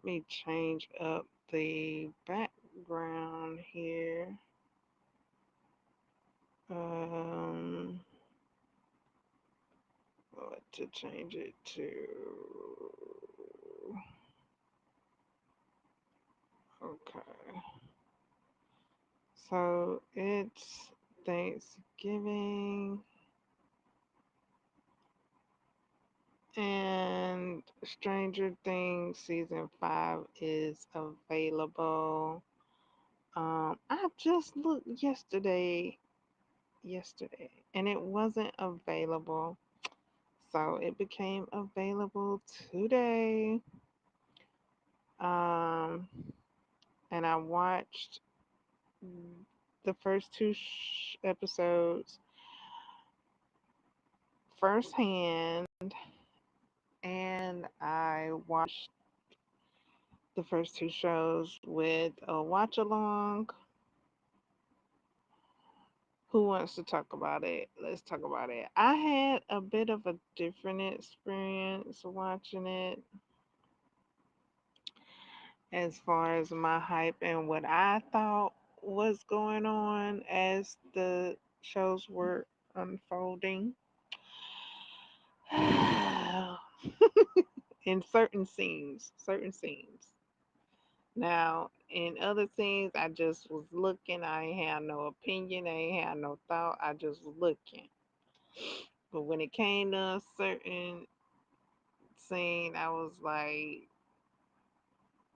let me change up the background here. Um, what to change it to? Okay. So it's Thanksgiving and Stranger Things season 5 is available. I just looked yesterday, and it wasn't available. So it became available today. Um, and I watched the first two episodes firsthand, and I watched the first two shows with a watch along. Who wants to talk about it? Let's talk about it. I had a bit of a different experience watching it as far as my hype and what I thought was going on as the shows were unfolding. In certain scenes. Now, in other scenes, I just was looking. I ain't had no opinion. I ain't had no thought. I just was looking. But when it came to a certain scene, I was like,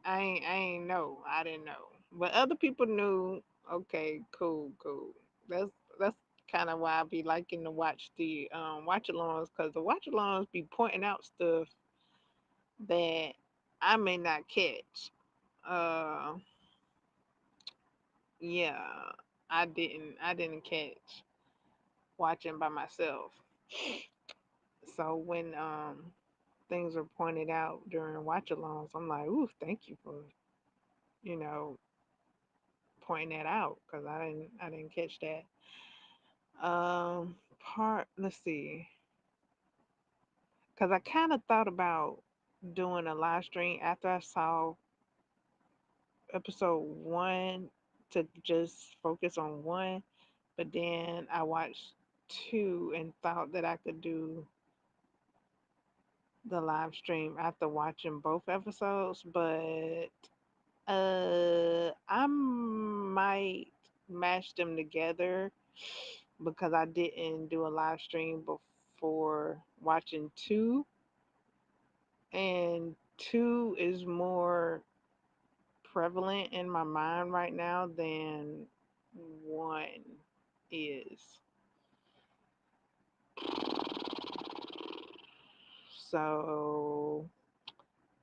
I ain't know. I didn't know. But other people knew. Okay, cool, cool. That's kind of why I be liking to watch the watch alongs, because the watch alongs be pointing out stuff that I may not catch. Uh, yeah, I didn't catch watching by myself. So when things are pointed out during watch alongs, I'm like, ooh, thank you for you know pointing that out, because I didn't catch that. Part let's see, because I kind of thought about doing a live stream after I saw episode one to just focus on one, but then I watched two and thought that I could do the live stream after watching both episodes, but I might mash them together because I didn't do a live stream before watching two, and two is more prevalent in my mind right now than one is. So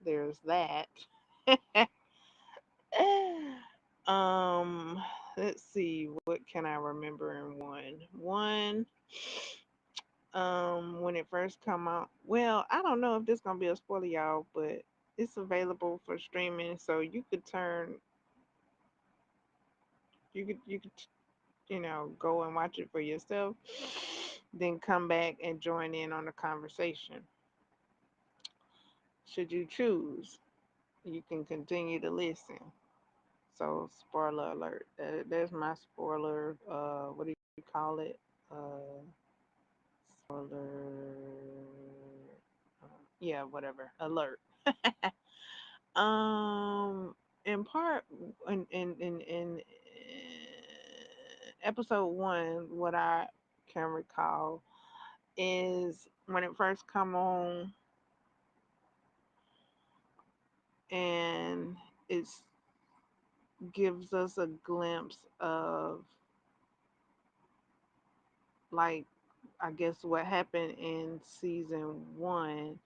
there's that. um, let's see, what can I remember in one? One, when it first come out. Well, I don't know if this gonna be a spoiler, y'all, but it's available for streaming, so you could go and watch it for yourself, then come back and join in on the conversation. Should you choose, you can continue to listen. So, spoiler alert. There's my spoiler. What do you call it? Spoiler. Yeah, whatever. Alert. um, in part, in episode one, what I can recall is when it first come on, and it gives us a glimpse of, like, I guess what happened in season one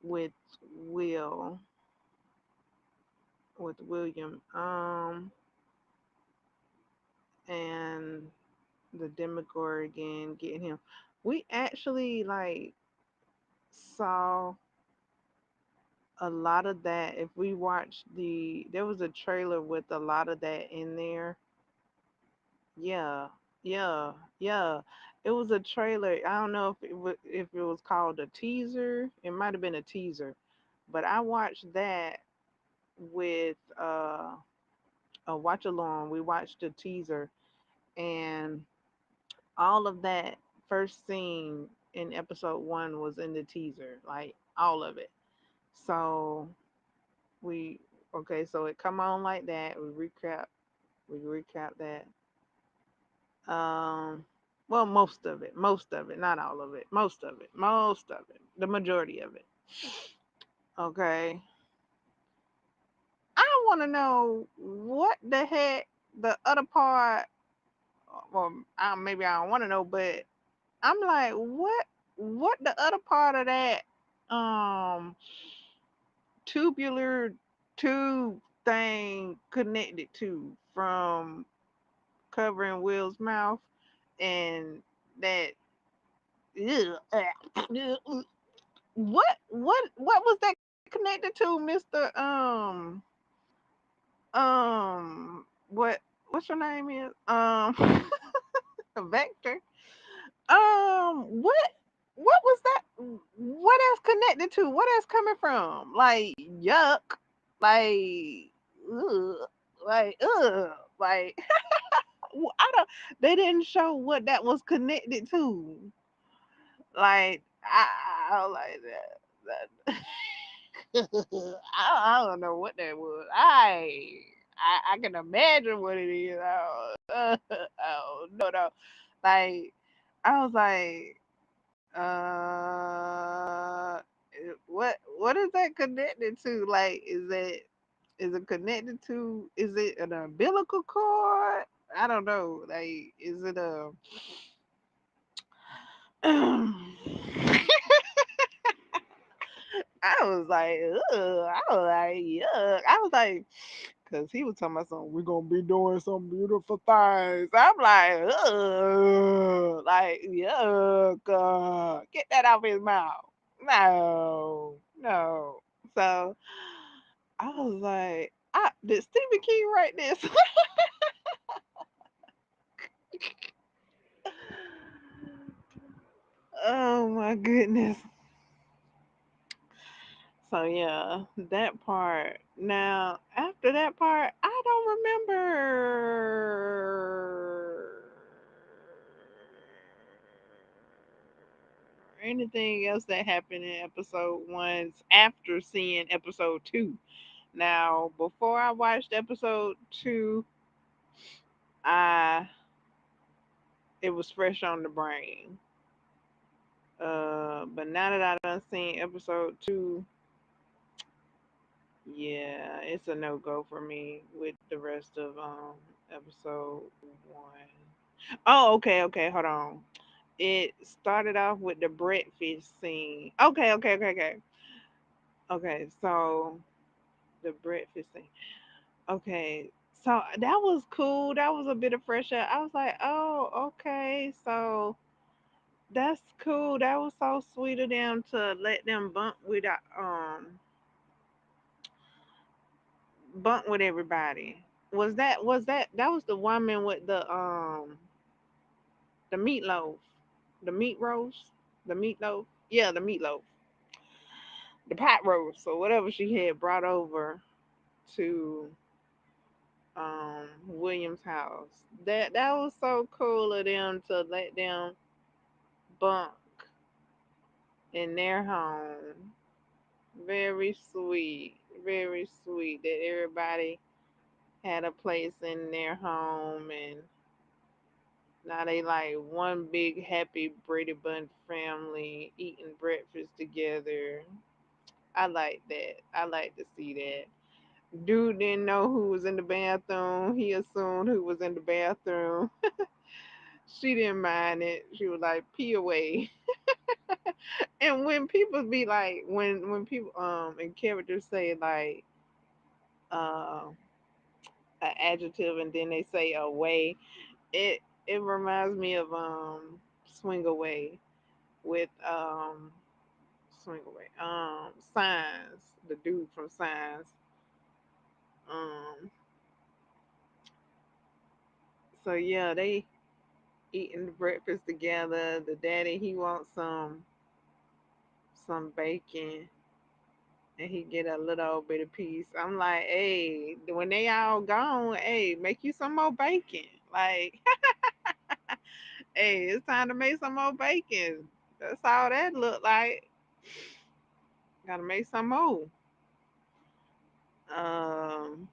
with Will, with William, and the Demogorgon getting him. We actually like saw a lot of that. If we watched there was a trailer with a lot of that in there. Yeah, yeah, yeah. It was a trailer. I don't know if it was called a teaser. It might have been a teaser, But I watched that with a watch along. We watched the teaser, and all of that first scene in episode one was in the teaser, like all of it. So we okay, so it come on like that. We recap that. Um, well, most of it, not all of it, most of it, the majority of it. Okay, I want to know what the heck the other part. Well, maybe I don't want to know, but I'm like, what the other part of that um tubular tube thing connected to from covering Will's mouth and that what was that connected to, Mister what's your name is Vector? What was that? What else connected to? What else coming from? Like yuck, like ugh, ugh, like I don't. They didn't show what that was connected to. Like I don't like that. I don't know what that was. I can imagine what it is. I don't know. Like I was like, what is that connected to? Like, is it connected to? Is it an umbilical cord? I don't know. Like, is it a? I was like, ugh. I was like, yuck. I was like, cause he was talking about something. We're gonna be doing some beautiful things. I'm like, ugh, like, yuck. Get that out of his mouth. No, no. So I was like, did Stephen King write this? Oh my goodness. So yeah, that part. Now after that part, I don't remember anything else that happened in episode one after seeing episode two. Now, before I watched episode two, I it was fresh on the brain. But now that I done seen episode two, yeah, it's a no go for me with the rest of episode one. Oh, okay, okay, hold on. It started off with the breakfast scene. Okay, okay, okay, okay. Okay, so the breakfast scene. Okay, so that was cool. That was a bit of fresh air. I was like, oh, okay, so that's cool. That was so sweet of them to let them bunk with everybody. That was the woman with the meatloaf, the meat roast, the meatloaf. Yeah, the meatloaf, the pot roast, or whatever she had brought over to William's house. That was so cool of them to let them bunk in their home. Very sweet, very sweet that everybody had a place in their home, and now they like one big happy Brady Bunch family eating breakfast together. I like that. I like to see that. Dude didn't know who was in the bathroom. He assumed who was in the bathroom. She didn't mind it. She was like, pee away. And when people be like, when people and characters say like uh an adjective and then they say away, it it reminds me of swing away with swing away signs, the dude from signs. Um so yeah, they eating the breakfast together. The daddy he wants some bacon and he get a little bit of piece. I'm like, hey, when they all gone, hey, make you some more bacon. Like, hey, it's time to make some more bacon. That's all that look like. Gotta make some more. Um,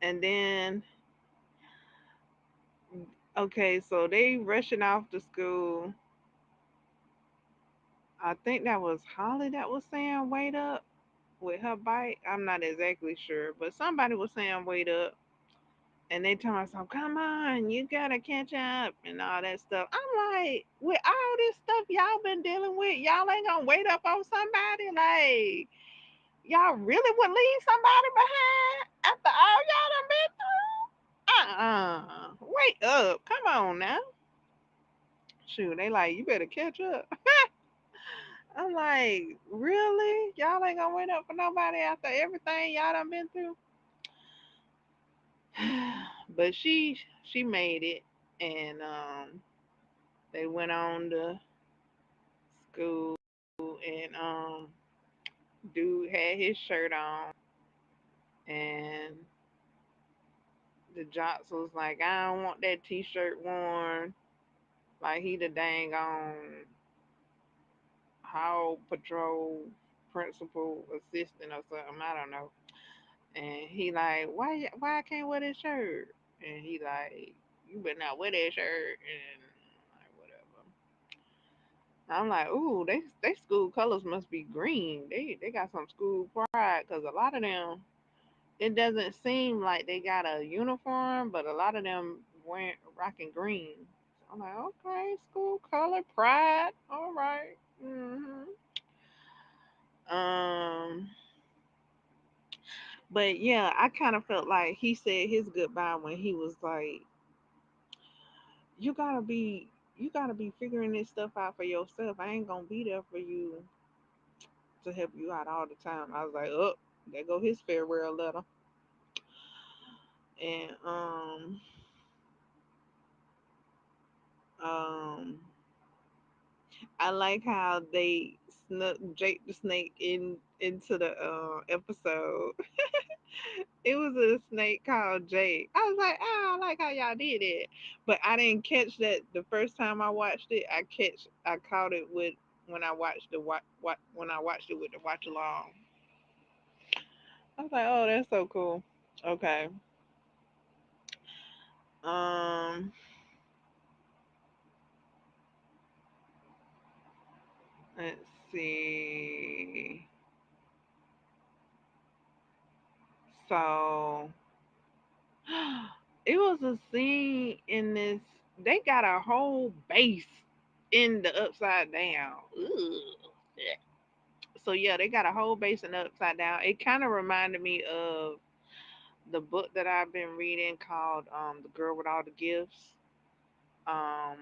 and then okay, so they rushing off to school. I think that was Holly that was saying wait up with her bike. I'm not exactly sure, but somebody was saying wait up. And they tell myself, come on, you gotta catch up and all that stuff. I'm like, with all this stuff y'all been dealing with, y'all ain't gonna wait up on somebody? Like, y'all really would leave somebody behind after all y'all done been through? Wait up. Come on now. Shoot, they like, you better catch up. I'm like, really? Y'all ain't gonna wait up for nobody after everything y'all done been through? But she made it, and they went on to school, and dude had his shirt on, and the jocks was like, I don't want that t-shirt worn. Like he the dang on hall patrol principal assistant or something. I don't know. And he like, why I can't wear this shirt? And he like, you better not wear that shirt. And like whatever. I'm like, ooh, they school colors must be green. They got some school pride because a lot of them, it doesn't seem like they got a uniform, but a lot of them wearing rocking green. So I'm like, okay, school color pride, all right. Um, but yeah, I kind of felt like he said his goodbye when he was like, you gotta be. You gotta be figuring this stuff out for yourself. I ain't gonna be there for you to help you out all the time. I was like, oh, there go his farewell letter. And um I like how they snuck Jake the Snake into the episode. It was a snake called Jake. I was like, oh, I like how y'all did it, but I didn't catch that the first time I watched it. I caught it with when I watched the what when I watched it with the watch along. I was like, oh, that's so cool. Okay. Um, let's see. So it was a scene in this. They got a whole base in the upside down. Ugh. So yeah, they got a whole base in the upside down. It kind of reminded me of the book that I've been reading called "The Girl with All the Gifts." Um,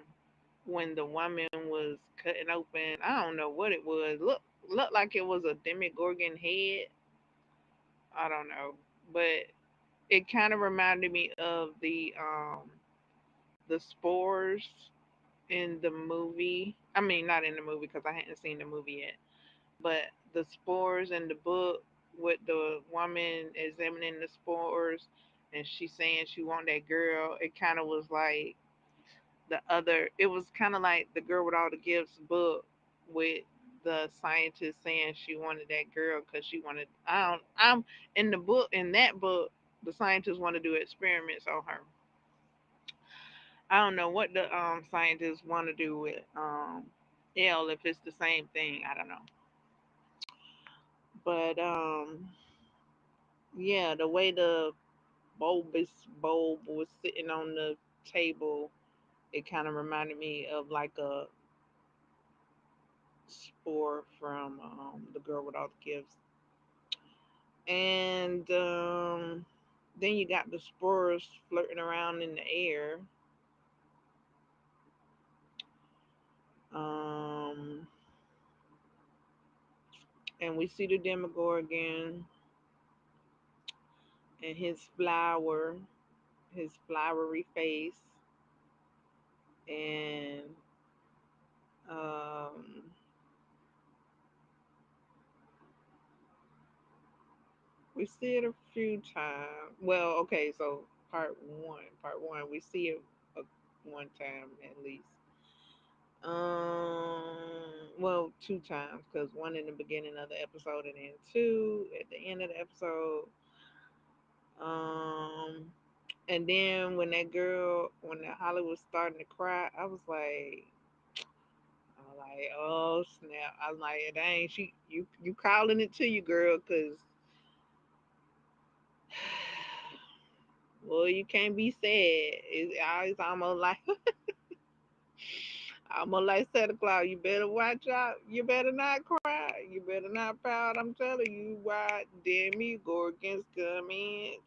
when the woman was cutting open, I don't know what it was. Looked like it was a demigorgon head. I don't know, but it kind of reminded me of the spores in the movie. I mean, not in the movie because I hadn't seen the movie yet, but the spores in the book with the woman examining the spores and she saying she want that girl. It kind of was like the other. It was kind of like the girl with all the gifts book with the scientist saying she wanted that girl because she wanted. I don't. I'm in the book in that book. The scientists want to do experiments on her. I don't know what the scientists want to do with L if it's the same thing. I don't know. But yeah, the way the bulbous bulb was sitting on the table, it kind of reminded me of like a spore from the girl with all the gifts. And then you got the spores flirting around in the air. Um, and we see the Demogorgon and his flowery face, and um, We see it a few times. Well, okay, so part one, we see it a, one time at least. Well, two times, because one in the beginning of the episode and then two at the end of the episode. Um, and then when that Holly was starting to cry, I was like, oh snap! I was like, dang, you calling it to you, girl, cause well, you can't be sad. It's almost like almost like Santa Claus. You better watch out. You better not cry. You better not pout. I'm telling you why. Demi Gorgon's coming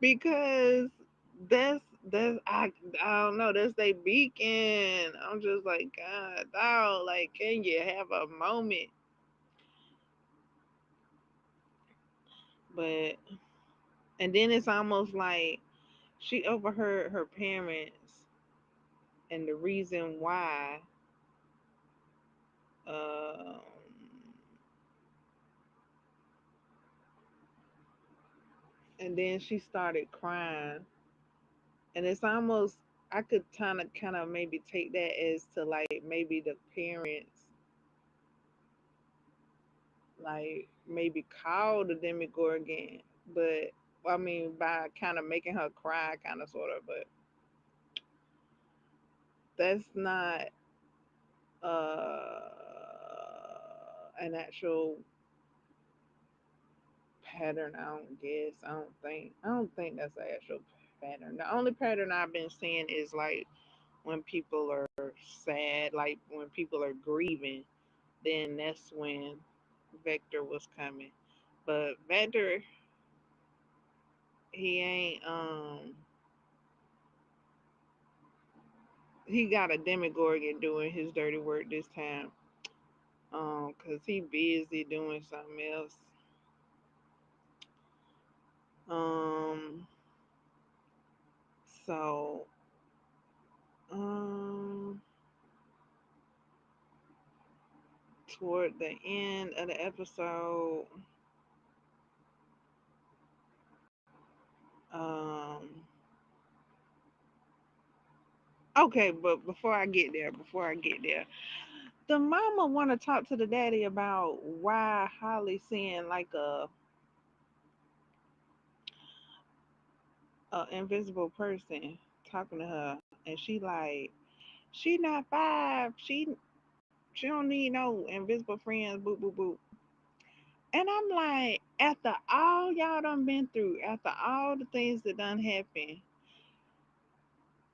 because I don't know. That's they beacon. I'm just like God, dog. Like, can you have a moment? But and then it's almost like she overheard her parents and the reason why. Um, and then she started crying, and it's almost I could kind of maybe take that as to like maybe the parents like maybe called the Demigorgon, but I mean by kind of making her cry, kind of sort of, but that's not an actual pattern. I don't guess. I don't think that's the actual pattern. The only pattern I've been seeing is like when people are sad, like when people are grieving, then that's when Vector was coming. But Vector, he ain't he got a Demogorgon doing his dirty work this time. Cause he busy doing something else. Um, so um, toward the end of the episode, um, okay, but before I get there, the mama want to talk to the daddy about why Holly seeing like a invisible person talking to her, and she not five, she don't need no invisible friends, boop boop boop. And I'm like, after all y'all done been through, after all the things that done happened,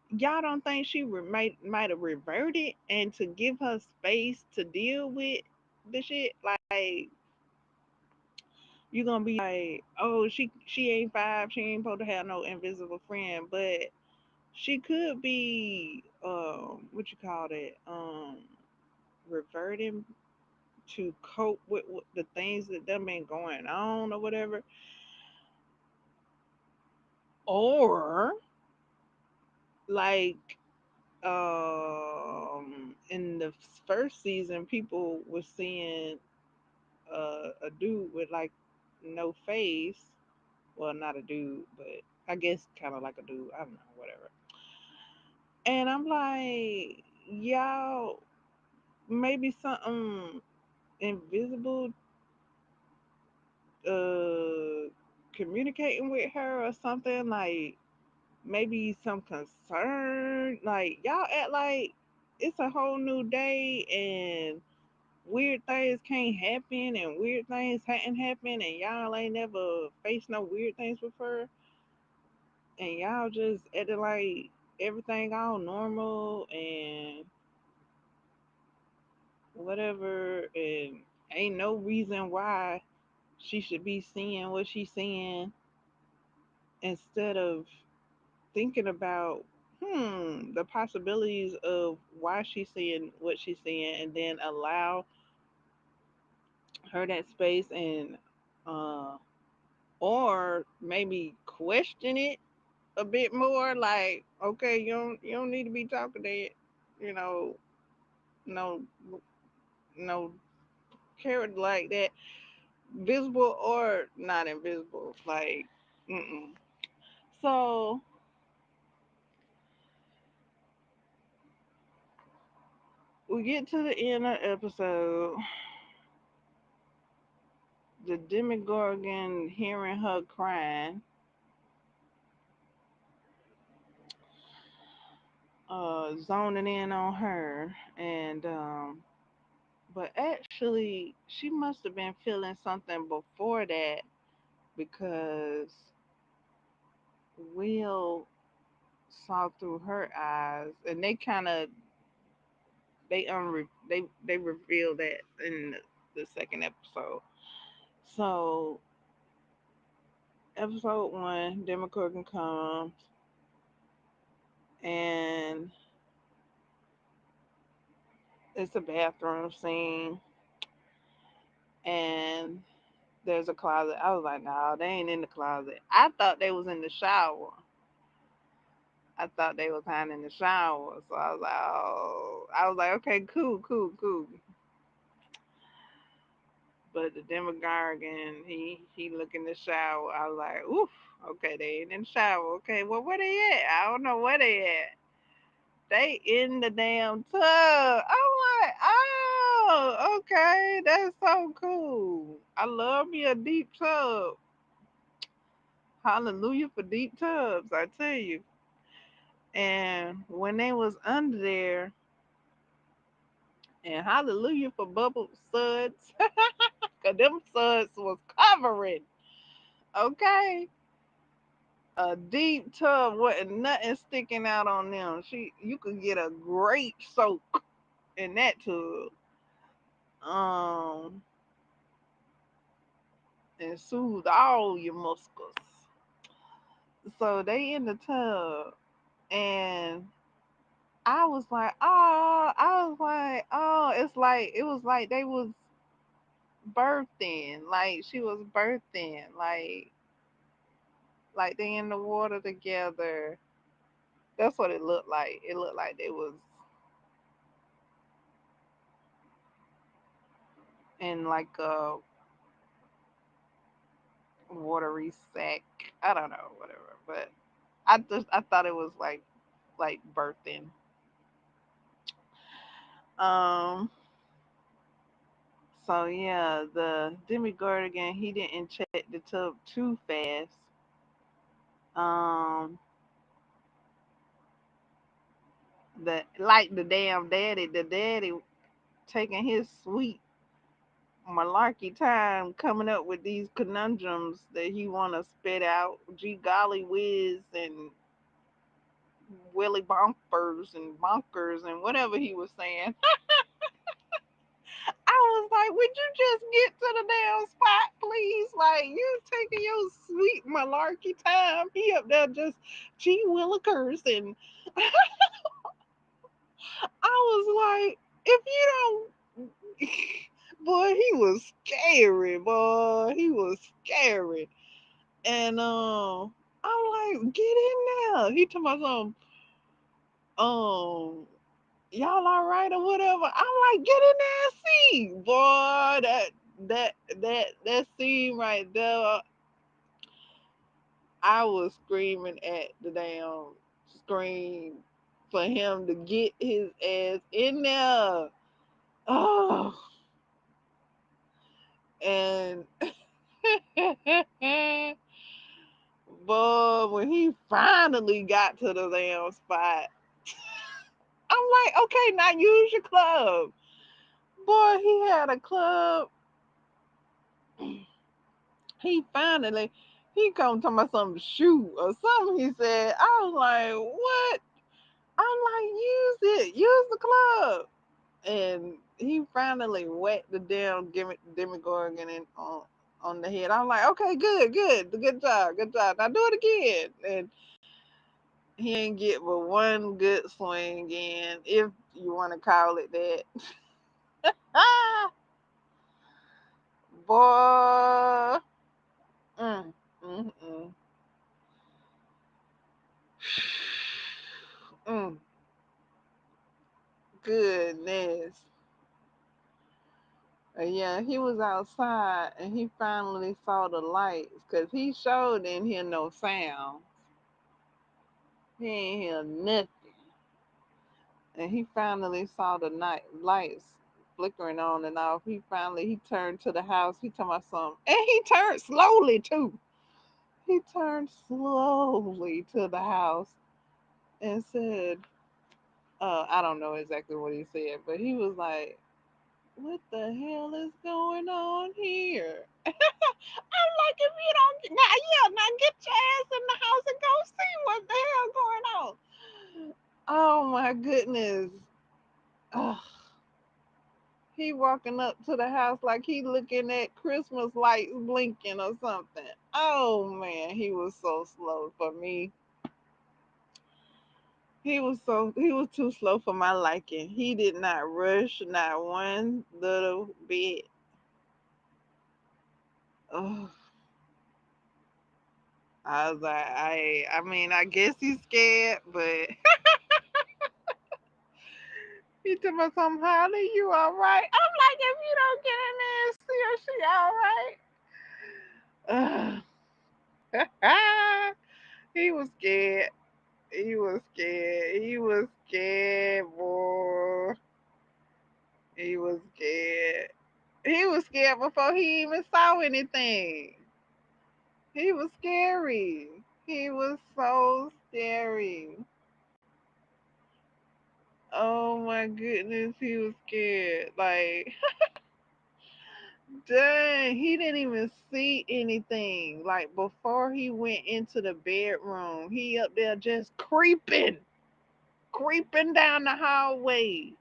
y'all don't think she might have reverted and to give her space to deal with the shit? Like you gonna be like, oh, she ain't five, she ain't supposed to have no invisible friend, but she could be what you call it reverting to cope with the things that done been going on or whatever, or like in the first season people were seeing a dude with like no face, well not a dude but I guess kind of like a dude, I don't know, whatever. And I'm like, y'all, maybe something invisible uh communicating with her or something, like maybe some concern, like y'all act like it's a whole new day and weird things can't happen and weird things hadn't happened and y'all ain't never faced no weird things with her and y'all just acting like everything all normal and whatever, and ain't no reason why she should be seeing what she's seeing, instead of thinking about the possibilities of why she's seeing what she's seeing and then allow her that space and uh or maybe question it a bit more, like, okay, you don't need to be talking that, you know, no no character like that. visible or not invisible. Like, mm-mm. So we get to the end of the episode. The Demogorgon hearing her crying, zoning in on her, and but actually, she must have been feeling something before that because Will saw through her eyes, and they kind of they revealed that in the second episode. So episode one, Demogorgon comes and it's a bathroom scene, and there's a closet. I was like, nah, they ain't in the closet. I thought they was in the shower. I thought they was hiding in the shower. So I was like, oh, I was like, okay, cool, cool, cool. But the Demogorgon, he look in the shower. I was like, oof, okay, they ain't in the shower. Okay, well, where they at? I don't know where they at. They in the damn tub. I'm like, oh, okay, that's so cool. I love me a deep tub. Hallelujah for deep tubs, I tell you. And when they was under there, and hallelujah for bubble suds, cause them suds was covering. Okay, a deep tub wasn't nothing sticking out on them. You could get a great soak in that tub. Um, and soothe all your muscles. So they in the tub, and I was like, oh, it's like it was like they was birthing, like she was birthing, like they in the water together. That's what it looked like. It looked like they was in like a watery sack. I don't know, whatever. But I thought it was like birthing. Um. So yeah, the Demigorgon he didn't check the tub too fast. Um. The damn daddy, the daddy taking his sweet malarkey time coming up with these conundrums that he want to spit out. Gee golly whiz and willy bonkers and bonkers and whatever he was saying. I was like, would you just get to the damn spot, please? Like, you taking your sweet malarkey time. He up there just gee willikers. And I was like, if you don't. Boy, he was scary, boy. He was scary. And I'm like, get in there. He told me some, y'all all right or whatever. I'm like, get in there and see. Boy, that scene right there, I was screaming at the damn screen for him to get his ass in there. Oh, and boy, when he finally got to the damn spot, I'm like, okay, now use your club. Boy, he had a club. He finally, he come talking about something to shoot or something. He said, I was like, what? I'm like, use it, use the club. And he finally whacked the damn Demogorgon on the head. I'm like, okay, good job, good job. Now do it again. And he ain't get but one good swing in, if you want to call it that. Ah, boy. Mm, mm, mm. Mm, goodness. Yeah, he was outside and he finally saw the lights because he sure didn't hear no sound. He ain't hear nothing. And he finally saw the night lights flickering on and off. He turned to the house. He told my son, and he turned slowly too. He turned slowly to the house and said, I don't know exactly what he said, but he was like, "What the hell is going on here?" I'm like, if you don't get now, yeah, now get your ass in the house and go see what the hell going on. Oh my goodness. Ugh. He walking up to the house like he looking at Christmas lights blinking or something. Oh man, he was so slow for me. He was too slow for my liking. He did not rush not one little bit. Oh, I was like, I mean, I guess he's scared, but he told me something, Holly, you all right? I'm like, if you don't get in there and see her, she all right. He was scared. He was scared. He was scared, boy. He was scared. He was scared before he even saw anything. He was scary. He was so scary. Oh my goodness, he was scared. Like, dang, he didn't even see anything. Like, before he went into the bedroom, he up there just creeping down the hallway.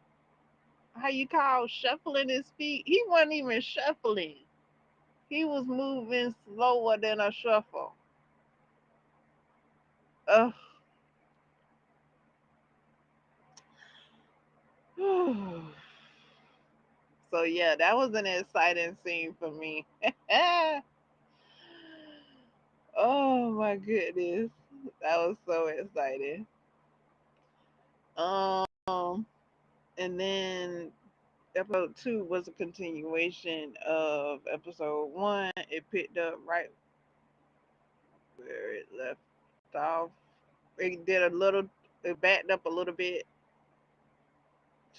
How you call shuffling his feet? He wasn't even shuffling. He was moving slower than a shuffle. Ugh. So yeah, that was an exciting scene for me. Oh my goodness. That was so exciting. Um and then episode two was a continuation of episode one. It picked up right where it left off. It did a little it backed up a little bit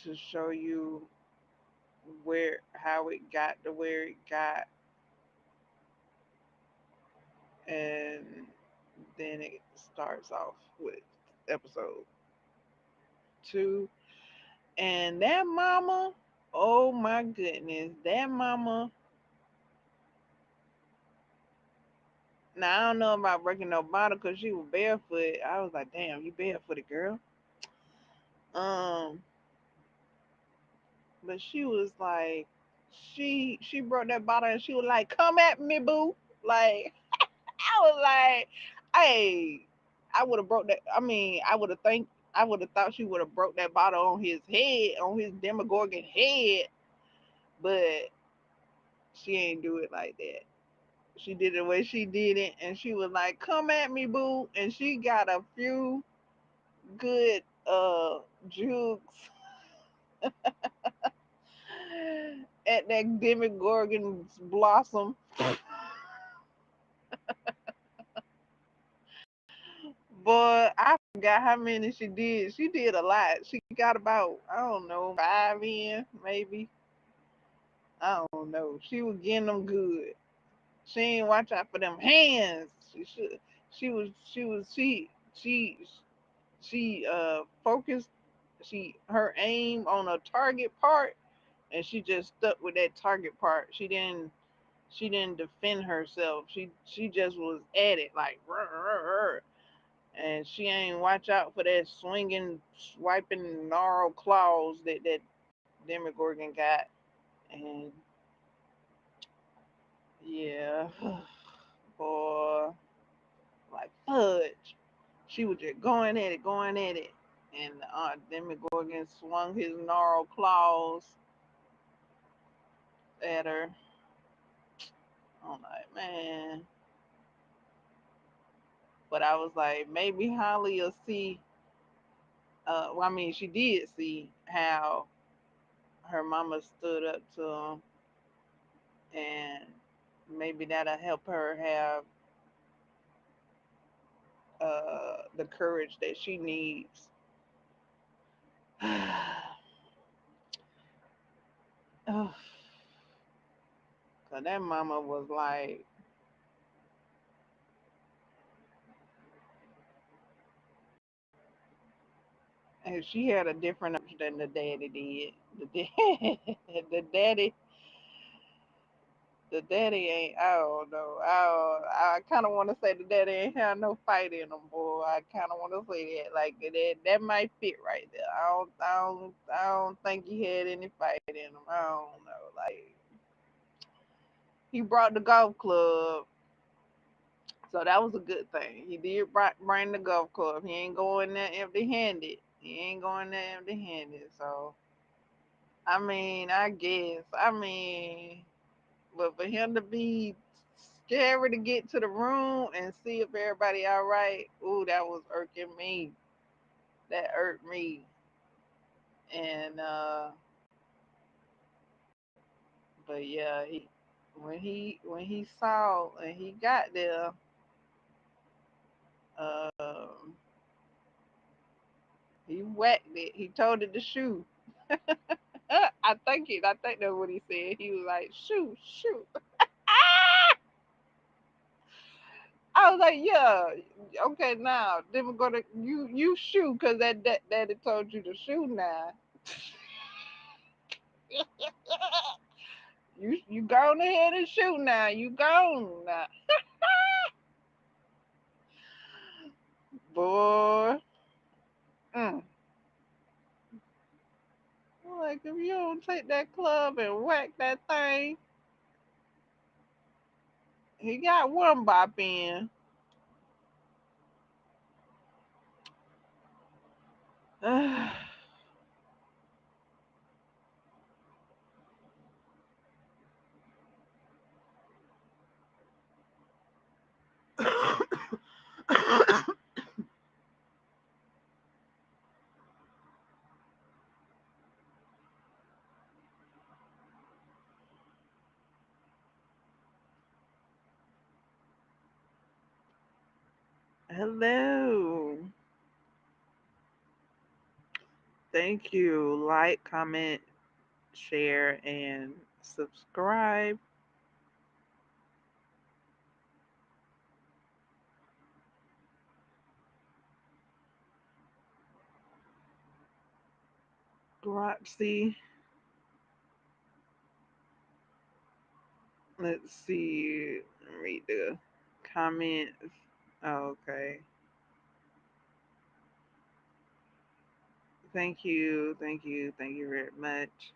to show you where how it got to where it got, and then it starts off with episode two. And that mama, oh my goodness, that mama. Now I don't know about breaking no bottle because she was barefoot. I was like, damn, you barefooted, girl. Um, but she was like, she broke that bottle and she was like, come at me, boo. Like I was like, hey, I would have broke that. I mean, I would have thought she would have broke that bottle on his head, on his Demogorgon head, but she ain't do it like that. She did it the way she did it, and she was like, "Come at me, boo!" And she got a few good jukes at that Demogorgon's blossom. But I forgot how many she did. She did a lot. She got about, I don't know, five in, maybe. I don't know. She was getting them good. She ain't watch out for them hands. She should. She focused. Her aim on a target part, and she just stuck with that target part. She didn't defend herself. She just was at it like, "Rrr, rrr, rrr." And she ain't watch out for that swinging, swiping, gnarled claws that Demogorgon got. And yeah, boy, like fudge. She was just going at it. And Demogorgon swung his gnarled claws at her. I'm like, man. But I was like, maybe Holly will see. Well, I mean, she did see how her mama stood up to him maybe that'll help her have the courage that she needs. Oh, 'cause that mama was like, and she had a different approach than the daddy did. The daddy, the daddy ain't. I don't know. I kind of want to say the daddy ain't had no fight in him, boy. I kind of want to say that. Like that might fit right there. I don't think he had any fight in him. I don't know. Like he brought the golf club, so that was a good thing. He did bring the golf club. He ain't going there empty-handed. He ain't going there empty-handed. So I mean, I guess. I mean, but for him to be scary to get to the room and see if everybody all right, ooh, that was irking me. That irked me. And but yeah, when he saw and he got there, um, he whacked it. He told it to shoot. I think that's what he said. He was like, shoot, shoot. I was like, yeah, okay, now then we're gonna you shoot because that daddy told you to shoot now. You go ahead and shoot now. You gone now, boy. Mm. Like if you don't take that club and whack that thing, he got one bop in. Hello. Thank you. Like, comment, share, and subscribe. Grazie. Let's see. Read the comments. Oh, okay. Thank you. Thank you. Thank you very much.